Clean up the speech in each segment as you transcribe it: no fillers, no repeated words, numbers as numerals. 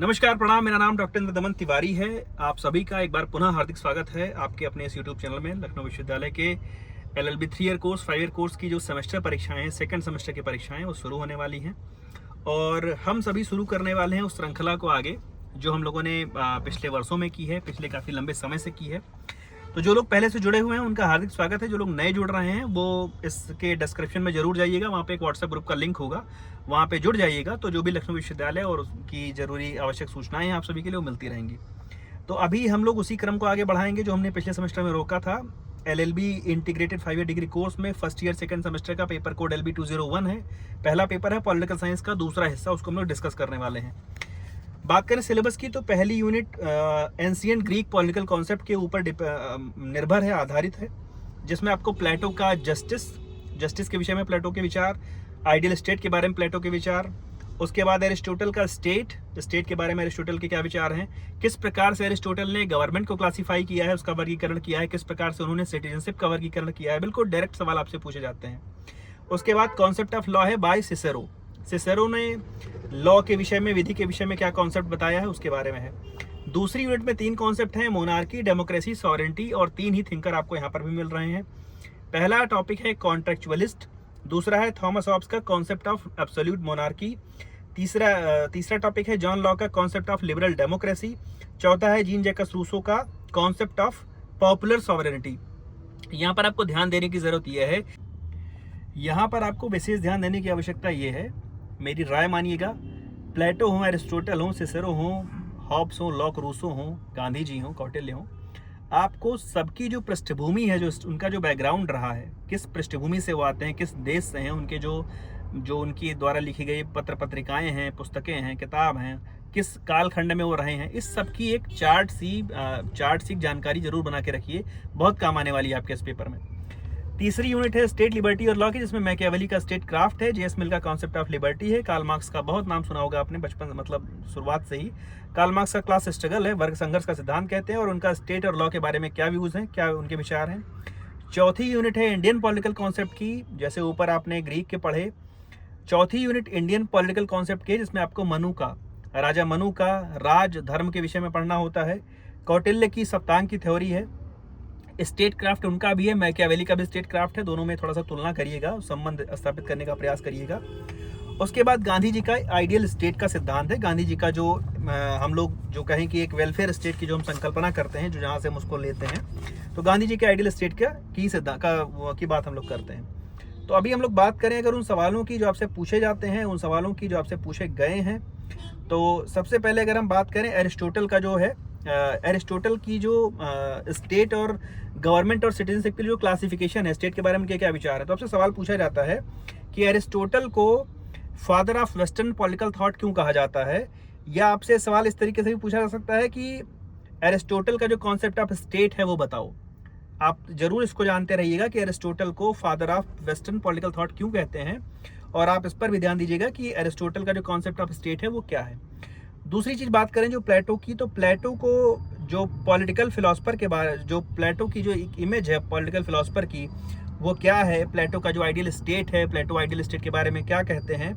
नमस्कार, प्रणाम। मेरा नाम डॉक्टर दमन तिवारी है। आप सभी का एक बार पुनः हार्दिक स्वागत है आपके अपने इस यूट्यूब चैनल में। लखनऊ विश्वविद्यालय के LLB 3 year course 5 year course की जो सेमेस्टर परीक्षाएं हैं, सेकंड सेमेस्टर की परीक्षाएं वो शुरू होने वाली हैं और हम सभी शुरू करने वाले हैं उस श्रृंखला को आगे जो हम लोगों ने पिछले वर्षों में की है, पिछले काफ़ी लंबे समय से की है। तो जो लोग पहले से जुड़े हुए हैं उनका हार्दिक स्वागत है। जो लोग नए जुड़ रहे हैं वो इसके डिस्क्रिप्शन में जरूर जाइएगा, वहाँ पे एक व्हाट्सएप ग्रुप का लिंक होगा, वहाँ पे जुड़ जाइएगा। तो जो भी लखनऊ विश्वविद्यालय और उसकी जरूरी आवश्यक सूचनाएं हैं आप सभी के लिए वो मिलती रहेंगी। तो अभी हम लोग उसी क्रम को आगे बढ़ाएंगे जो हमने पिछले सेमेस्टर में रोका था। LLB integrated 5 year degree course में फर्स्ट ईयर सेकंड सेमेस्टर का पेपर कोड LB 201 है। पहला पेपर है पॉलिटिकल साइंस का, दूसरा हिस्सा उसको हम लोग डिस्कस करने वाले हैं। बात करें सिलेबस की तो पहली unit ancient Greek political concept के ऊपर निर्भर है, आधारित है, जिसमें आपको प्लेटो का जस्टिस के विषय में प्लेटो के विचार, आइडियल स्टेट के बारे में प्लेटो के विचार, उसके बाद एरिस्टोटल का स्टेट के बारे में एरिस्टोटल के क्या विचार हैं, किस प्रकार से एरिस्टोटल ने गवर्नमेंट को क्लासीफाई किया है, उसका वर्गीकरण किया है, किस प्रकार से उन्होंने सिटीजनशिप का वर्गीकरण किया है। बिल्कुल डायरेक्ट सवाल आपसे पूछे जाते हैं। उसके बाद कॉन्सेप्ट ऑफ लॉ है बाय सिसेरो ने लॉ के विषय में, विधि के विषय में क्या कॉन्सेप्ट बताया है उसके बारे में है। दूसरी यूनिट में 3 कॉन्सेप्ट हैं, मोनार्की, डेमोक्रेसी, सॉवरेंटी, और 3 ही थिंकर आपको यहाँ पर भी मिल रहे हैं। पहला टॉपिक है कॉन्ट्रेक्चुअलिस्ट, दूसरा है थॉमस हॉब्स का कॉन्सेप्ट ऑफ एब्सोल्यूट मोनार्की, तीसरा टॉपिक है जॉन लॉ का कॉन्सेप्ट ऑफ लिबरल डेमोक्रेसी, चौथा है जीन जैकस रूसो का कॉन्सेप्ट ऑफ पॉपुलर सॉवरेनिटी। यहाँ पर आपको ध्यान देने की जरूरत यह है, यहाँ पर आपको विशेष ध्यान देने की आवश्यकता ये है, मेरी राय मानिएगा, प्लेटो हो, एरिस्टोटल हो, सिसेरो हो, हॉब्स हो, लॉक, रूसो हो, गांधी जी हो, कौटिल्य हो, आपको सबकी जो पृष्ठभूमि है, जो उनका जो बैकग्राउंड रहा है, किस पृष्ठभूमि से वो आते हैं, किस देश से हैं, उनके जो उनकी द्वारा लिखी गई पत्र पत्रिकाएं हैं, पुस्तकें हैं, किताब हैं, किस कालखंड में वो रहे हैं, इस सब की एक चार्ट सी जानकारी जरूर बना के रखिए, बहुत काम आने वाली है आपके इस पेपर में। तीसरी यूनिट है स्टेट लिबर्टी और लॉ की, जिसमें मैकियावेली का स्टेट क्राफ्ट है, जेएस मिल का कॉन्सेप्ट ऑफ लिबर्टी है, कार्ल मार्क्स का बहुत नाम सुना होगा आपने बचपन, मतलब शुरुआत से ही। कार्ल मार्क्स का क्लास स्ट्रगल है, वर्ग संघर्ष का सिद्धांत कहते हैं, और उनका स्टेट और लॉ के बारे में क्या व्यूज हैं, क्या उनके विचार हैं। चौथी यूनिट है इंडियन पॉलिटिकल कॉन्सेप्ट की, जैसे ऊपर आपने ग्रीक के पढ़े। चौथी यूनिट इंडियन पॉलिटिकल कॉन्सेप्ट की, जिसमें आपको राजा मनु का राज धर्म के विषय में पढ़ना होता है। कौटिल्य की सप्तांग की थ्योरी है। स्टेट क्राफ्ट उनका भी है, मैकियावेली का भी स्टेट क्राफ्ट है, दोनों में थोड़ा सा तुलना करिएगा, संबंध स्थापित करने का प्रयास करिएगा। उसके बाद गांधी जी का आइडियल स्टेट का सिद्धांत है, गांधी जी का जो हम लोग जो कहें कि एक वेलफेयर स्टेट की जो हम संकल्पना करते हैं, जो जहाँ से हम उसको लेते हैं, तो गांधी जी के आइडियल स्टेट की बात हम लोग करते हैं। तो अभी हम लोग बात करें अगर उन सवालों की जो आपसे पूछे जाते हैं, उन सवालों की जो आपसे पूछे गए हैं, तो सबसे पहले अगर हम बात करें एरिस्टोटल का, जो है एरिस्टोटल की जो स्टेट और गवर्नमेंट और सिटीजनशिप की जो क्लासिफिकेशन है, स्टेट के बारे में क्या क्या विचार है, तो आपसे सवाल पूछा जाता है कि एरिस्टोटल को father of western political thought क्यों कहा जाता है। या आपसे सवाल इस तरीके से भी पूछा जा सकता है कि एरिस्टोटल का जो कॉन्सेप्ट ऑफ स्टेट है वो बताओ। आप जरूर इसको जानते रहिएगा कि एरिस्टोटल को father of western political thought क्यों कहते हैं, और आप इस पर भी ध्यान दीजिएगा कि एरिस्टोटल का जो कॉन्सेप्ट ऑफ स्टेट है वो क्या है। दूसरी चीज बात करें जो प्लेटो की, तो प्लेटो को जो पॉलिटिकल फिलोसफर के बारे, जो प्लेटो की जो एक इमेज है पॉलिटिकल फिलोसफर की, वो क्या है, प्लेटो का जो आइडियल स्टेट है, प्लेटो आइडियल स्टेट के बारे में क्या कहते हैं,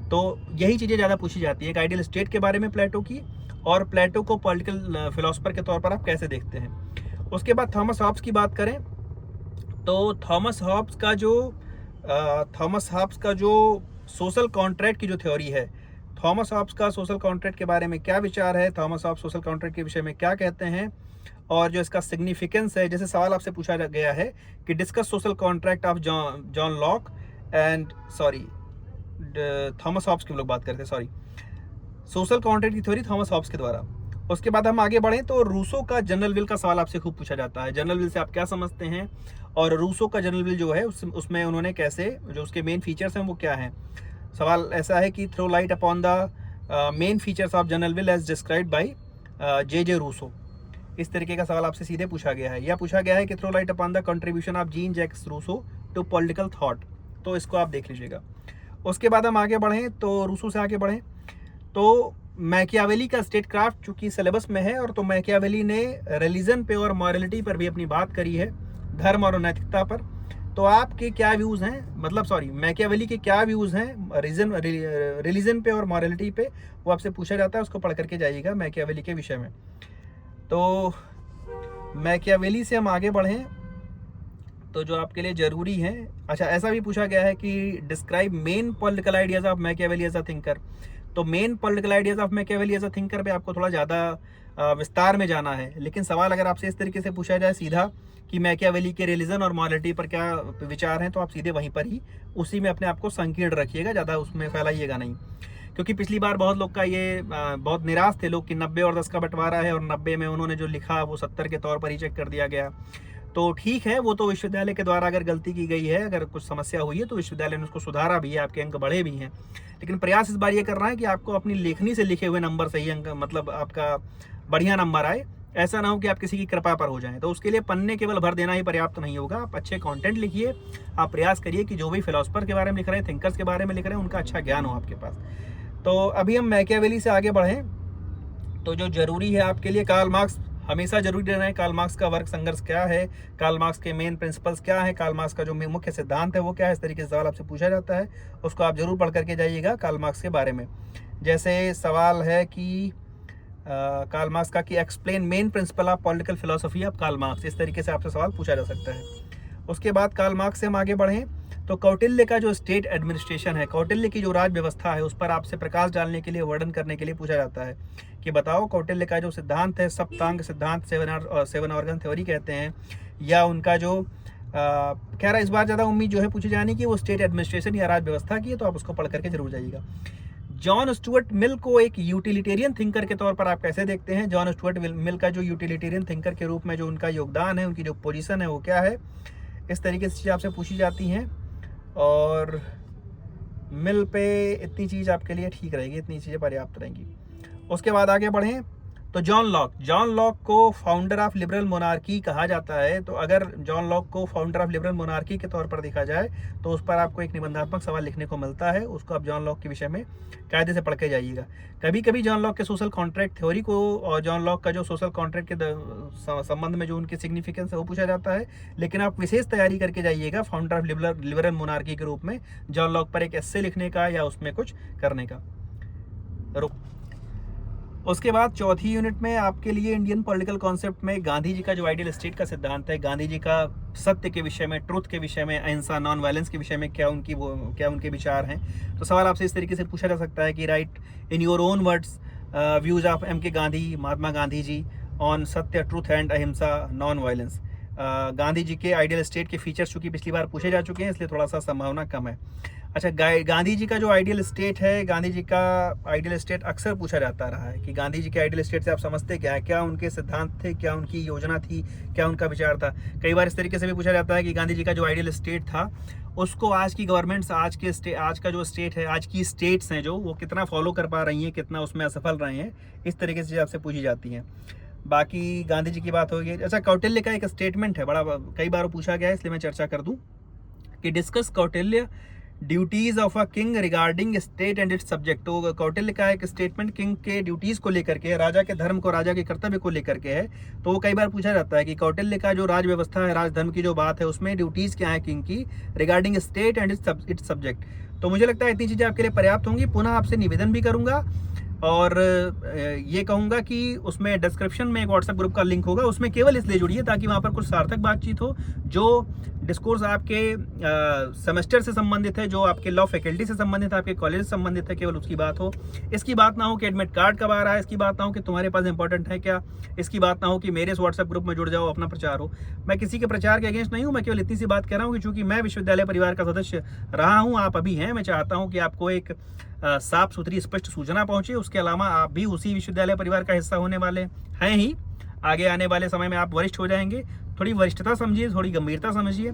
तो यही चीज़ें ज़्यादा पूछी जाती है, एक आइडियल स्टेट के बारे में प्लेटो की, और प्लेटो को पॉलिटिकल फिलोसफर के तौर पर आप कैसे देखते हैं। उसके बाद थॉमस हॉब्स की बात करें तो थॉमस हॉब्स का जो सोशल कॉन्ट्रैक्ट की जो थ्योरी है, थॉमस हॉब्स का सोशल कॉन्ट्रैक्ट के बारे में क्या विचार है, थॉमस हॉब्स सोशल कॉन्ट्रैक्ट के विषय में क्या कहते हैं, और जो इसका सिग्निफिकेंस है, जैसे सवाल आपसे पूछा गया है कि discuss social contract of John Locke and Thomas Hobbes की हम लोग बात करते हैं, सोशल कॉन्ट्रैक्ट की थ्योरी थॉमस हॉब्स के द्वारा। उसके बाद हम आगे बढ़ें तो रूसो का जनरल विल का सवाल आपसे खूब पूछा जाता है, जनरल विल से आप क्या समझते हैं, और रूसो का जनरल विल जो है उसमें उन्होंने कैसे, जो उसके मेन फीचर्स हैं वो क्या हैं। सवाल ऐसा है कि throw light upon the main features of general will as described by J Rousseau. इस तरीके का सवाल आपसे सीधे पूछा गया है, या पूछा गया है कि throw light upon the contribution of Jean Jacques Rousseau to political thought, तो इसको आप देख लीजिएगा। उसके बाद हम आगे बढ़ें तो रूसो से आगे बढ़ें तो मैकियावेली का स्टेट क्राफ्ट चूंकि सिलेबस में है, और तो मैकियावेली ने रिलीजन पे और मॉरलिटी पर भी अपनी बात करी है, धर्म और नैतिकता पर। तो आपके क्या व्यूज़ हैं, मतलब सॉरी मैकियावेली के क्या व्यूज़ हैं रिलीजन पे और मॉरलिटी पे, वो आपसे पूछा जाता है, उसको पढ़ करके जाइएगा मैकियावेली के विषय में। तो मैकियावेली से हम आगे बढ़ें तो जो आपके लिए ज़रूरी है, अच्छा ऐसा भी पूछा गया है कि describe main political ideas of Machiavelli as a thinker. तो main political ideas of Machiavelli as a thinker पे आपको थोड़ा ज़्यादा विस्तार में जाना है, लेकिन सवाल अगर आपसे इस तरीके से पूछा जाए सीधा कि मैकियावेली के रिलीजन और मॉरलिटी पर क्या विचार हैं, तो आप सीधे वहीं पर ही उसी में अपने आप को संकीर्ण रखिएगा, ज़्यादा उसमें फैलाइएगा नहीं। क्योंकि पिछली बार बहुत लोग का ये बहुत निराश थे लोग कि 90 और 10 का बंटवारा है और 90 में उन्होंने जो लिखा वो 70 के तौर पर ही चेक कर दिया गया। तो ठीक है, वो तो विश्वविद्यालय के द्वारा अगर गलती की गई है, अगर कुछ समस्या हुई है तो विश्वविद्यालय ने उसको सुधारा भी है, आपके अंक बढ़े भी हैं। लेकिन प्रयास इस बार ये कर रहा है कि आपको अपनी लेखनी से लिखे हुए नंबर सही अंक, मतलब आपका बढ़िया नंबर आए। ऐसा ना हो कि आप किसी की कृपा पर हो जाएं। तो उसके लिए पन्ने केवल भर देना ही पर्याप्त नहीं होगा, आप अच्छे कंटेंट लिखिए। आप प्रयास करिए कि जो भी फिलोसफर के बारे में लिख रहे हैं, थिंकर्स के बारे में लिख रहे हैं, उनका अच्छा ज्ञान हो आपके पास। तो अभी हम मैकियावेली से आगे बढ़ें तो जो जरूरी है आपके लिए, कार्ल मार्क्स हमेशा जरूरी रहना है। कार्ल मार्क्स का वर्क संघर्ष क्या है, कार्ल मार्क्स के मेन प्रिंसिपल्स क्या है, कार्ल मार्क्स का जो मुख्य सिद्धांत है वो क्या है, इस तरीके से सवाल आपसे पूछा जाता है, उसको आप जरूर पढ़ करके जाइएगा कार्ल मार्क्स के बारे में। जैसे सवाल है कि कार्ल मार्क्स का कि explain main principle of political philosophy of Karl Marx, इस तरीके से आपसे सवाल पूछा जा सकता है। उसके बाद कार्ल मार्क्स से हम आगे बढ़ें तो कौटिल्य का जो स्टेट एडमिनिस्ट्रेशन है, कौटिल्य की जो राज व्यवस्था है, उस पर आपसे प्रकाश डालने के लिए, वर्णन करने के लिए पूछा जाता है कि बताओ कौटिल्य का जो सिद्धांत है, सप्तांग सिद्धांत, सेवन ऑर्गन थ्योरी कहते हैं, या उनका जो खैर इस बार ज़्यादा उम्मीद जो है पूछी जाने की वो स्टेट एडमिनिस्ट्रेशन या राज व्यवस्था की है, तो आप उसको पढ़ करके जरूर जाइएगा। जॉन स्टुअर्ट मिल को एक यूटिलिटेरियन थिंकर के तौर पर आप कैसे देखते हैं? जॉन स्टुअर्ट मिल का जो यूटिलिटेरियन थिंकर के रूप में जो उनका योगदान है, उनकी जो पोजीशन है वो क्या है, इस तरीके से चीज़ें आपसे पूछी जाती हैं। और मिल पे इतनी चीज़ आपके लिए ठीक रहेगी, इतनी चीज़ें पर्याप्त रहेंगी। उसके बाद आगे बढ़ें तो जॉन लॉक को फाउंडर ऑफ लिबरल मोनार्की कहा जाता है। तो अगर जॉन लॉक को फाउंडर ऑफ लिबरल मोनार्की के तौर पर देखा जाए तो उस पर आपको एक निबंधात्मक सवाल लिखने को मिलता है, उसको आप जॉन लॉक के विषय में कायदे से पढ़ के जाइएगा। कभी कभी जॉन लॉक के सोशल कॉन्ट्रैक्ट थ्योरी को और जॉन लॉक का जो सोशल कॉन्ट्रैक्ट के संबंध में जो उनकी सिग्निफिकेंस है वो पूछा जाता है, लेकिन आप विशेष तैयारी करके जाइएगा फाउंडर ऑफ लिबरल मोनार्की के रूप में जॉन लॉक पर एक एस्से लिखने का या उसमें कुछ करने का। उसके बाद चौथी यूनिट में आपके लिए इंडियन पॉलिटिकल कॉन्सेप्ट में गांधी जी का जो आइडियल स्टेट का सिद्धांत है, गांधी जी का सत्य के विषय में, ट्रुथ के विषय में, अहिंसा नॉन वायलेंस के विषय में क्या उनके विचार हैं। तो सवाल आपसे इस तरीके से पूछा जा सकता है कि write in your own words views of M.K. Gandhi, Mahatma Gandhi ji on satya, truth and ahimsa non violence. Gandhi ji के आइडियल स्टेट के फीचर्स चूंकि पिछली बार पूछे जा चुके हैं, इसलिए थोड़ा सा संभावना कम है। अच्छा, गांधी जी का जो आइडियल स्टेट है, गांधी जी का आइडियल स्टेट अक्सर पूछा जाता रहा है कि गांधी जी के आइडियल स्टेट से आप समझते क्या है, क्या उनके सिद्धांत थे, क्या उनकी योजना थी, क्या उनका विचार था। कई बार इस तरीके से भी पूछा जाता है कि गांधी जी का जो आइडियल स्टेट था उसको आज की गवर्नमेंट्स, आज का जो स्टेट है, आज की स्टेट्स हैं जो, वो कितना फॉलो कर पा रही हैं, कितना उसमें असफल रहे हैं, इस तरीके से आपसे पूछी जाती हैं। बाकी गांधी जी की बात होगी। अच्छा, कौटिल्य का एक स्टेटमेंट है, बड़ा कई बार पूछा गया है, इसलिए मैं चर्चा कर दूं कि discuss Kautilya duties of a king regarding state and it's subject. तो कौटिल्य का एक स्टेटमेंट किंग के ड्यूटीज को लेकर के, राजा के धर्म को, राजा के कर्तव्य को लेकर के है। तो वो कई बार पूछा जाता है कि कौटिल्य का जो राज व्यवस्था है, राजधर्म की जो बात है, उसमें ड्यूटीज क्या है किंग की regarding state and it's subject. तो मुझे लगता है इतनी चीज़ें आपके लिए पर्याप्त होंगी। पुनः आपसे निवेदन भी करूंगा और ये कहूँगा कि उसमें डिस्क्रिप्शन में एक व्हाट्सएप ग्रुप का लिंक होगा, उसमें केवल इसलिए जुड़िए ताकि वहाँ पर कुछ सार्थक बातचीत हो। जो डिस्कोर्स आपके सेमेस्टर से संबंधित है, जो आपके लॉ फैकल्टी से संबंधित है, आपके कॉलेज से संबंधित है, केवल उसकी बात हो। इसकी बात ना हो कि एडमिट कार्ड कब आ रहा है, इसकी बात ना हो कि तुम्हारे पास इंपॉर्टेंट है क्या, इसकी बात ना हो कि मेरे इस व्हाट्सएप ग्रुप में जुड़ जाओ, अपना प्रचार हो। मैं किसी के प्रचार के अगेंस्ट नहीं हूँ, मैं केवल इतनी सी बात कह रहा हूँ कि चूंकि मैं विश्वविद्यालय परिवार का सदस्य रहा हूँ, आप अभी हैं, मैं चाहता हूँ कि आपको एक साफ सुथरी स्पष्ट सूचना पहुंचे। उसके अलावा आप भी उसी विश्वविद्यालय परिवार का हिस्सा होने वाले हैं ही, आगे आने वाले समय में आप वरिष्ठ हो जाएंगे। थोड़ी वरिष्ठता समझिए, थोड़ी गंभीरता समझिए।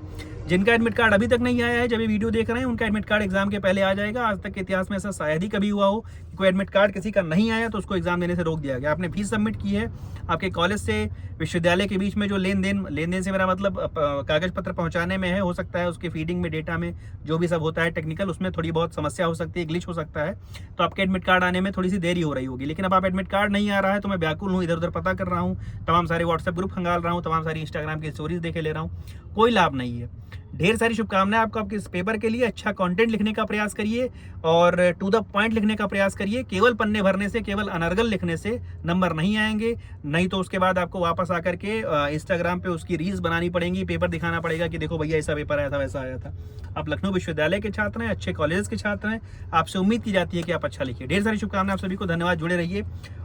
जिनका एडमिट कार्ड अभी तक नहीं आया है, जब ये वीडियो देख रहे हैं, उनका एडमिट कार्ड एग्जाम के पहले आ जाएगा। आज तक के इतिहास में ऐसा शायद ही कभी हुआ हो कि कोई एडमिट कार्ड किसी का नहीं आया तो उसको एग्जाम देने से रोक दिया गया। आपने फीस सबमिट की है, आपके कॉलेज से विश्वविद्यालय के बीच में जो लेन देन से मेरा मतलब कागज पत्र पहुंचाने में है, हो सकता है उसके फीडिंग में, डेटा में, जो भी सब होता है टेक्निकल, उसमें थोड़ी बहुत समस्या हो सकती है, ग्लिच हो सकता है, तो आपके एडमिट कार्ड आने में थोड़ी सी देरी हो रही होगी। लेकिन अब आप एडमिट कार्ड नहीं आ रहा है तो मैं व्याकुल हूँ, इधर उधर पता कर रहा हूँ, तमाम सारे व्हाट्सएप ग्रुप खंगाल रहा हूँ, तमाम सारी इंस्टाग्राम की स्टोरीज देखे ले रहा हूँ, कोई लाभ नहीं है। ढेर सारी शुभकामनाएं आपको आपके इस पेपर के लिए। अच्छा कंटेंट लिखने का प्रयास करिए और टू द पॉइंट लिखने का प्रयास करिए। केवल पन्ने भरने से, केवल अनर्गल लिखने से नंबर नहीं आएंगे, नहीं तो उसके बाद आपको वापस आकर के इंस्टाग्राम पे उसकी रील्स बनानी पड़ेंगी, पेपर दिखाना पड़ेगा कि देखो भैया ऐसा पेपर आया था, वैसा आया था। आप लखनऊ विश्वविद्यालय के छात्र हैं, अच्छे कॉलेज के छात्र हैं, आपसे उम्मीद की जाती है कि आप अच्छा लिखिए। ढेर सारी शुभकामनाएं आप सभी को, धन्यवाद, जुड़े रहिए।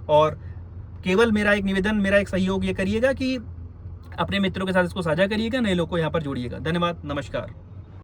और केवल मेरा एक निवेदन, मेरा एक सहयोग ये करिएगा कि अपने मित्रों के साथ इसको साझा करिएगा, नए लोग को यहाँ पर जोड़िएगा। धन्यवाद, नमस्कार।